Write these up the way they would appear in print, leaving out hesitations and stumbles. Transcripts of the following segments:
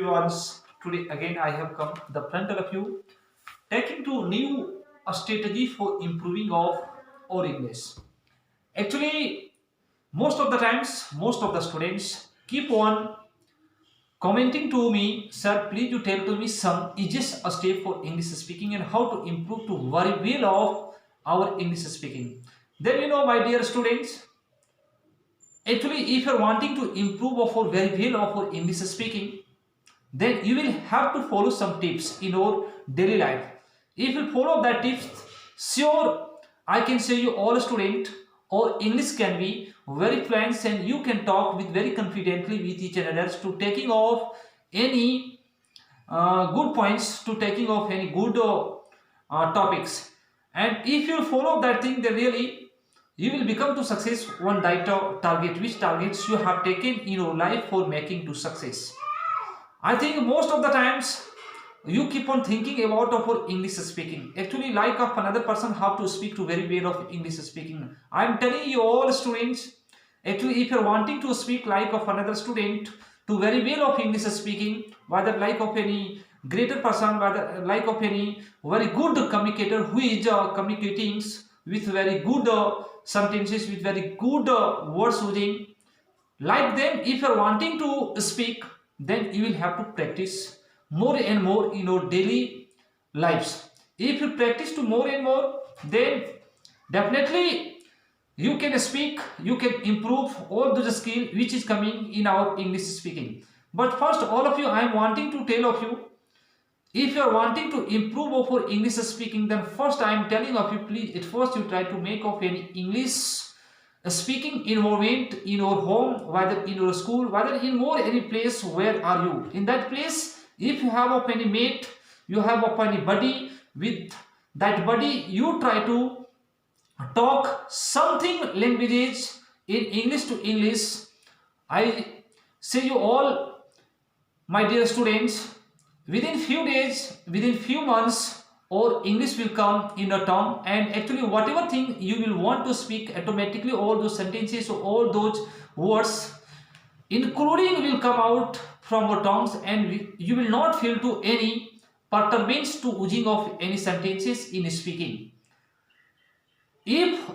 everyone. Today again I have come the front of you taking to new a strategy for improving of our English. Actually, most of the times, most of the students keep on commenting to me, sir, please you tell to me some easiest step for English speaking and how to improve to very well of our English speaking. Then my dear students, actually, if you're wanting to improve of our very well of our English speaking, then you will have to follow some tips in your daily life. If you follow that tips, sure, I can say you all student or English can be very fluent and you can talk with very confidently with each other to taking off any good points, to taking off any good topics. And if you follow that thing, then really you will become to success one target, which targets you have taken in your life for making to success. I think most of the times you keep on thinking about our English speaking. Actually, like of another person how to speak to very well of English speaking. I am telling you all students, actually if you are wanting to speak like of another student to very well of English speaking, whether like of any greater person, whether like of any very good communicator who is communicating with very good sentences, with very good words using, like them, if you are wanting to speak, then you will have to practice more and more in your daily lives. If you practice to more and more, then definitely you can speak, you can improve all those skill which is coming in our English speaking. But first, all of you, I am wanting to tell of you, if you are wanting to improve over English speaking, then first I am telling of you, please at first you try to make of any English speaking environment in your home, whether in your school, whether in more any place. Where are you in that place? If you have of any mate, you have of any buddy, with that buddy you try to talk something languages in English to English. I say you all, my dear students, within few days, within few months, or English will come in a tongue, and actually whatever thing you will want to speak, automatically all those sentences or all those words including will come out from your tongues, and you will not feel to any perturbance to using of any sentences in speaking. If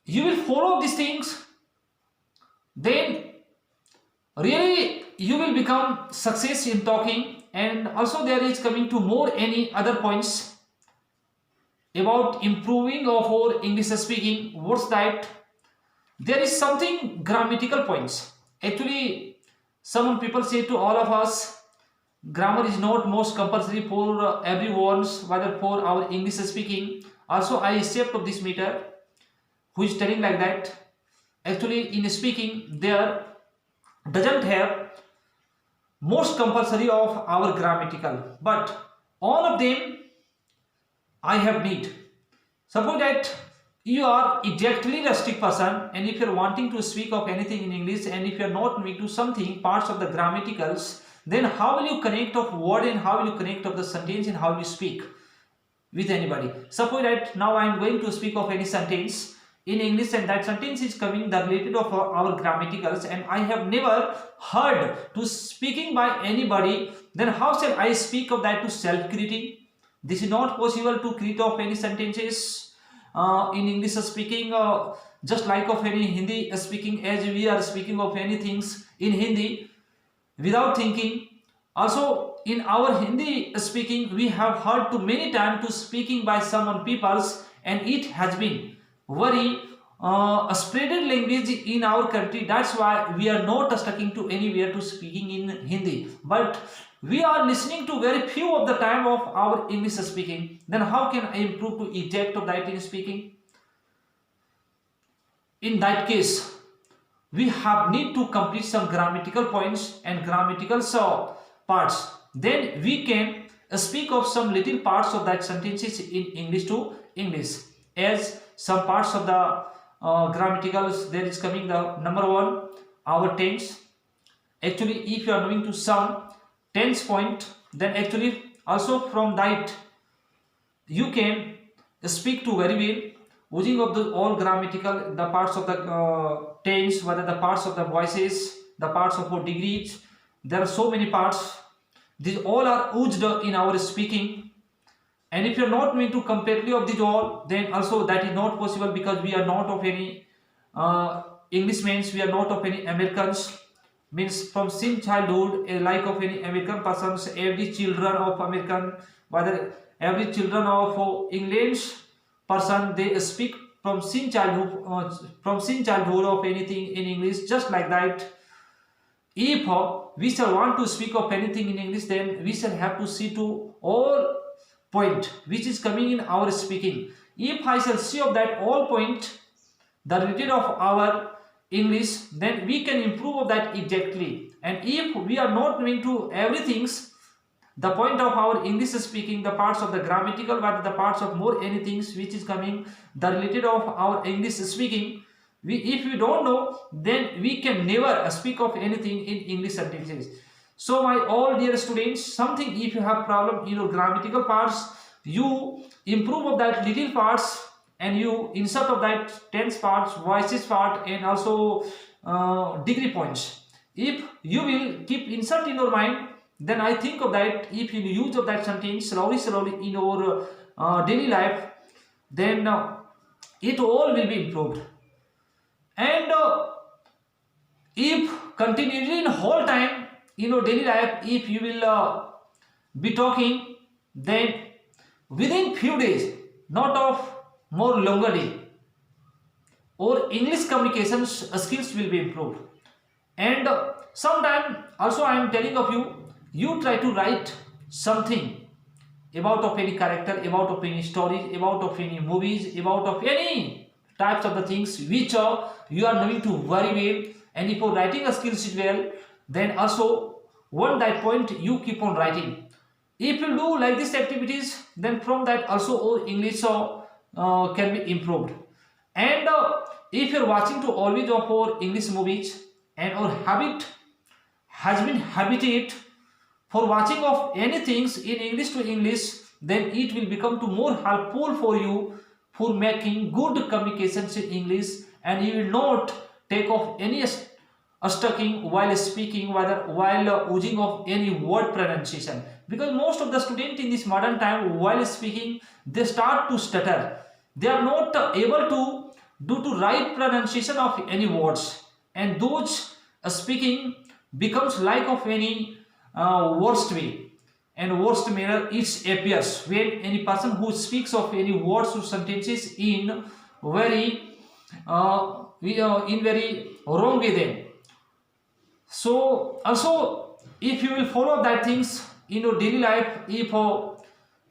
you will follow these things, then really you will become success in talking. And also there is coming to more any other points about improving of our English speaking. What's that? There is something grammatical points. Actually, some people say to all of us, grammar is not most compulsory for everyone's, whether for our English speaking. Also, I accept of this matter who is telling like that. Actually, in speaking, there doesn't have most compulsory of our grammatical, but all of them I have need. Suppose that you are exactly rustic person, and if you are wanting to speak of anything in English, and if you are not knowing to something parts of the grammaticals, then how will you connect of word, and how will you connect of the sentence, and how will you speak with anybody? Suppose that now I am going to speak of any sentence in English, and that sentence is coming the related of our grammaticals, and I have never heard to speaking by anybody, then how shall I speak of that to self-creating? This is not possible to create of any sentences in English speaking, just like of any Hindi speaking, as we are speaking of any things in Hindi without thinking. Also in our Hindi speaking, we have heard to many times to speaking by some peoples, and it has been very a spreaded language in our country. That's why we are not sticking to anywhere to speaking in Hindi, but we are listening to very few of the time of our English speaking. Then how can I improve to eject of that in speaking? In that case, we have need to complete some grammatical points and grammatical parts. Then we can speak of some little parts of that sentences in English to English. As some parts of the grammaticals, there is coming the number one, our tense. Actually, if you are knowing to some tense point, then actually also from that you can speak to very well using of the all grammatical, the parts of the tense, whether the parts of the voices, the parts of degrees. There are so many parts these all are used in our speaking. And if you're not going to completely of these all, then also that is not possible, because we are not of any English means we are not of any Americans. Means from since childhood, like of any American persons, every children of American, whether every children of English person, they speak from since childhood of anything in English, just like that. If we shall want to speak of anything in English, then we shall have to see to all point which is coming in our speaking. If I shall see of that all point the related of our English, then we can improve of that exactly. And if we are not knowing to everything, the point of our English speaking, the parts of the grammatical, but the parts of more anything which is coming the related of our English speaking, if we don't know, then we can never speak of anything in English sentences. So my all dear students, something if you have problem in your grammatical parts, you improve of that little parts, and you insert of that tense parts, voices part, and also degree points. If you will keep insert in your mind, then I think of that if you use of that sentence slowly in your daily life, then it all will be improved. And if continuing whole time in your daily life, if you will be talking, then within few days, not of more longer day, or English communication skills will be improved. And sometime also I am telling of you, you try to write something about of any character, about of any stories, about of any movies, about of any types of the things which you are knowing to very well. And if your writing skills is well, then also one that point you keep on writing. If you do like these activities, then from that also our English can be improved. And if you're watching to always of our English movies, and our habit has been habited for watching of anything in English to English, then it will become to more helpful for you for making good communications in English, and you will not take off any stucking while speaking, whether while using of any word pronunciation, because most of the students in this modern time while speaking they start to stutter. They are not able to do to right pronunciation of any words, and those speaking becomes like of any worst way, and worst manner it appears when any person who speaks of any words or sentences in very wrong way then. So also if you will follow that things in your daily life, if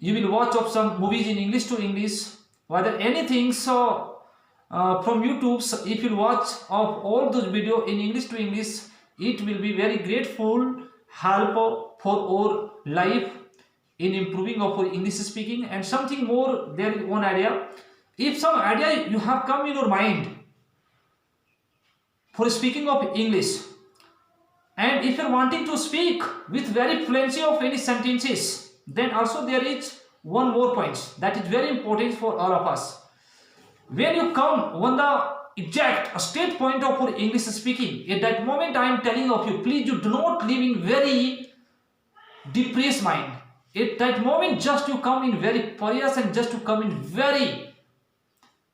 you will watch of some movies in English to English, whether anything from YouTube, if you watch of all those video in English to English, it will be very grateful help for our life in improving of our English speaking. And something more, there is one idea. If some idea you have come in your mind for speaking of English, and if you are wanting to speak with very fluency of any sentences, then also there is one more point that is very important for all of us. When you come on the exact state point of your English speaking, at that moment I am telling of you, please you do not live in very depressed mind. At that moment just you come in very pious, and just to come in very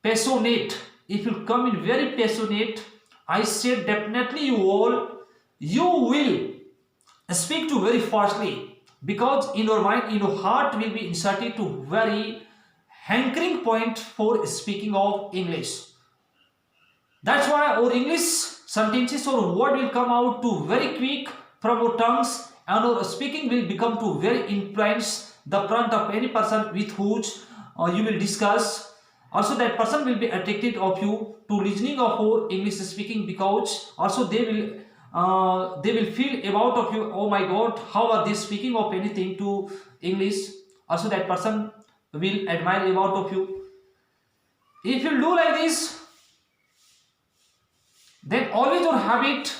passionate. If you come in very passionate, I said definitely you will speak to very fastly, because in your mind, in your heart will be inserted to very hankering point for speaking of English. That's why our English sentences or word will come out to very quick from our tongues, and our speaking will become to very influence the front of any person with which you will discuss. Also that person will be attracted of you to listening of our English speaking, because also they will feel about of you, oh my God, how are they speaking of anything to English. Also that person will admire about of you. If you do like this, then always your habit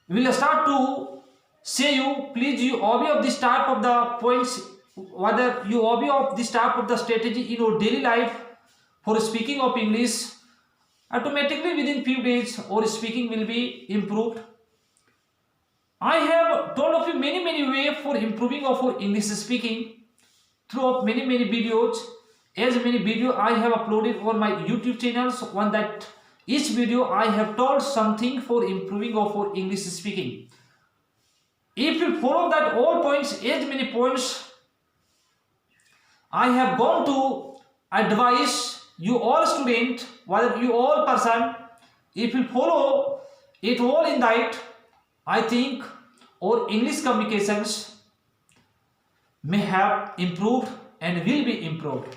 will start to say you, please you obey of this type of the points, whether you obey of this type of the strategy in your daily life for speaking of English, automatically within few days our speaking will be improved. I have told of you many ways for improving of our English speaking throughout many videos. As many video I have uploaded on my YouTube channels, on that each video I have told something for improving of our English speaking. If you follow that all points, as many points I have gone to advise you all student, whether you all person, if you follow it all in that, I think our English communications may have improved and will be improved.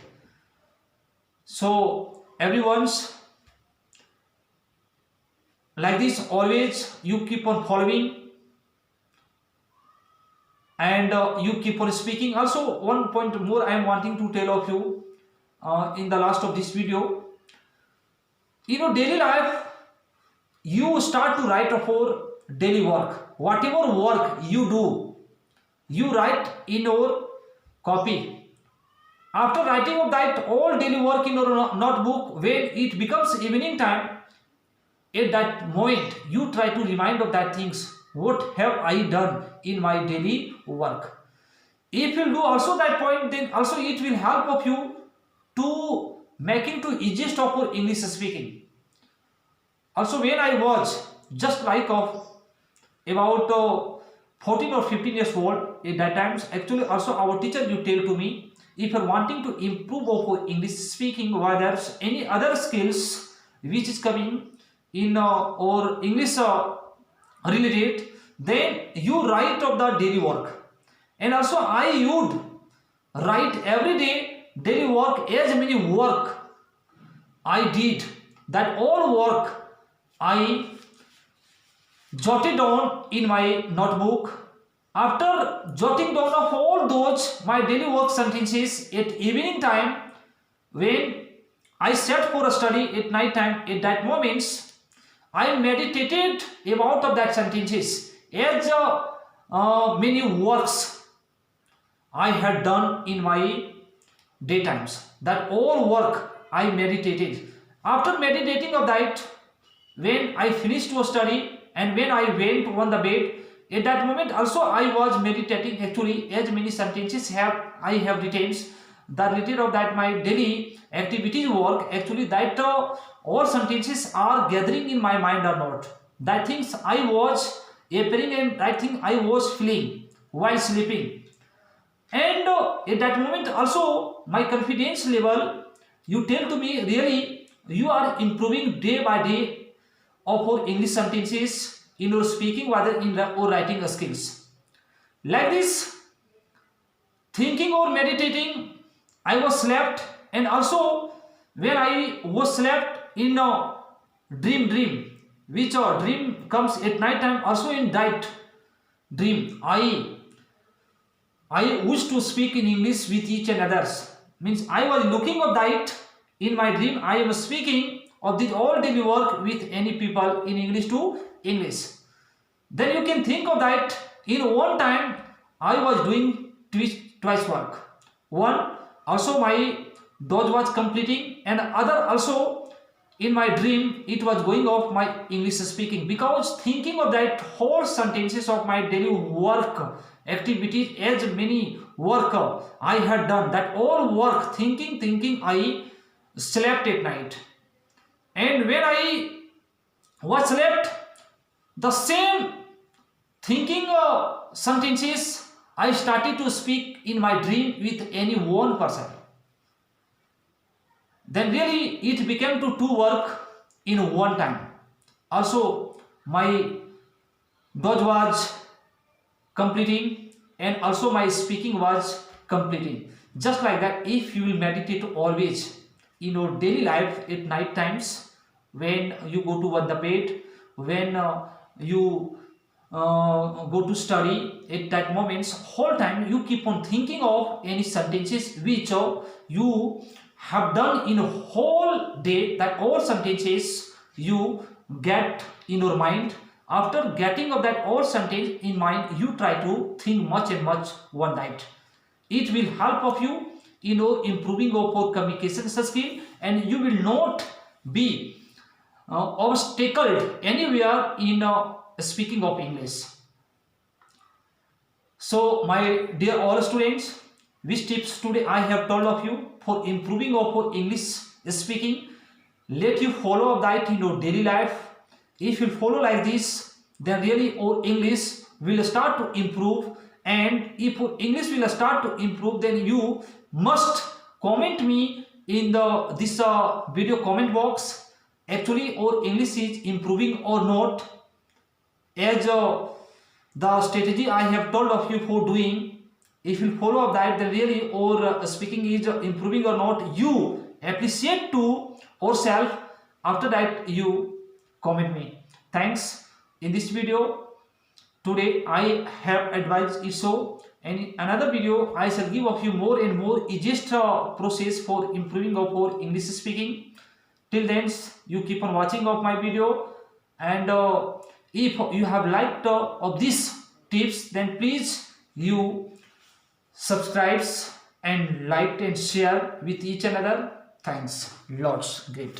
So everyone's like this, always you keep on following and you keep on speaking. Also, one point more I am wanting to tell of you in the last of this video. In your daily life, you start to write for daily work. Whatever work you do, you write in your copy. After writing of that all daily work in your notebook, when it becomes evening time, at that moment you try to remind of that things. What have I done in my daily work? If you do also that point, then also it will help of you to making to easiest of your English speaking. Also, when I was just like of about 14 or 15 years old, at that times actually also our teacher you tell to me, if you are wanting to improve of English speaking, whether any other skills which is coming in or English related, then you write of the daily work. And also I would write every day daily work, as many work I did, that all work I jotted down in my notebook. After jotting down of all those my daily work sentences at evening time, when I sat for a study at night time, at that moments I meditated about of that sentences, as many works I had done in my daytimes. That all work I meditated. After meditating of that, when I finished to study and when I went on the bed, at that moment also I was meditating actually, as many sentences I have retained the related of that my daily activities work, actually that all sentences are gathering in my mind or not. That things I was appearing and that thing I was feeling while sleeping. And at that moment also my confidence level, you tell to me really you are improving day by day of your English sentences in your speaking, whether in or writing skills. Like this, thinking or meditating, I was slept, and also when I was slept in a dream, which dream comes at night time, also in that dream, I wish to speak in English with each and others. Means I was looking at that in my dream. I am speaking of this all daily work with any people in English to English. Then you can think of that in one time I was doing twice work. One also my dose was completing, and other also in my dream it was going off my English speaking, because thinking of that whole sentences of my daily work activities, as many work I had done, that all work thinking I slept at night. And when I was slept, the same thinking sentences I started to speak in my dream with any one person. Then really it became to two work in one time. Also my dose was completing and also my speaking was completing. Just like that, if you will meditate always in your daily life at night times, when you go to the bed, when you go to study, at that moments whole time you keep on thinking of any sentences which you have done in a whole day, that all sentences you get in your mind. After getting of that all sentence in mind, you try to think much and much one night. It will help of you in your improving of your communication skill, and you will not be obstacled anywhere in speaking of English. So my dear all students, which tips today I have told of you for improving of your English speaking, let you follow up that in your daily life. If you follow like this, then really your English will start to improve, and if your English will start to improve, then you must comment me in the this video comment box. Actually, your English is improving or not, as the strategy I have told of you for doing. If you follow up that, then really or speaking is improving or not, you appreciate to yourself. After that, you comment me. Thanks. In this video today I have advised it so, and in another video I shall give of you more and more easiest process for improving of our English speaking. Till then, you keep on watching of my video, and if you have liked of these tips, then please you subscribe and like and share with each another. Thanks lots. Great.